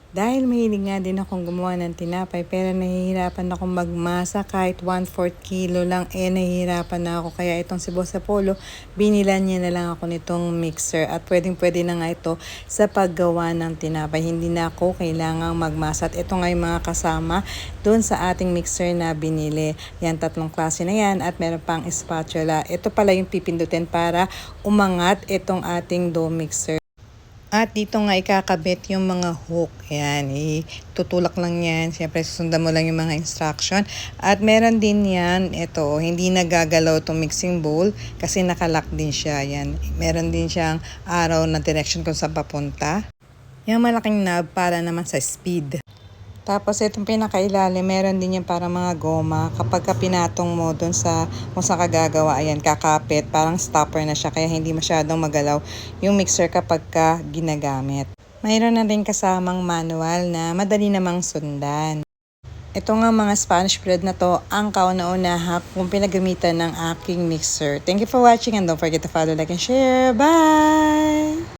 Dahil mahilig nga din akong gumawa ng tinapay pero nahihirapan akong magmasa kahit 1/4 kilo lang nahihirapan na ako. Kaya itong si Boss Apollo, binilan niya na lang ako nitong mixer at pwedeng-pwede na nga ito sa paggawa ng tinapay. Hindi na ako kailangang magmasa. At ito nga yung mga kasama doon sa ating mixer na binili. Yan, 3 klase na yan at meron pang spatula. Ito pala yung pipindutin para umangat itong ating dough mixer. At dito nga ikakabit yung mga hook. Ayan, itutulak lang yan. Siyempre, susundan mo lang yung mga instruction. At meron din yan, ito, hindi nagagalaw itong mixing bowl kasi nakalock din siya. Ayan, meron din siyang araw na direction kung saan papunta. Yung malaking knob para naman sa speed. Tapos itong pinakailalim, meron din yan para mga goma. Kapag pinatong mo doon sa kung saan ka gagawa, ayan, kakapit, parang stopper na siya kaya hindi masyadong magalaw yung mixer kapag ka ginagamit. Mayroon na rin kasamang manual na madali namang sundan. Ito nga mga Spanish bread na to ang kauna-unahan kung pinagamitan ng aking mixer. Thank you for watching and don't forget to follow, like, and share. Bye!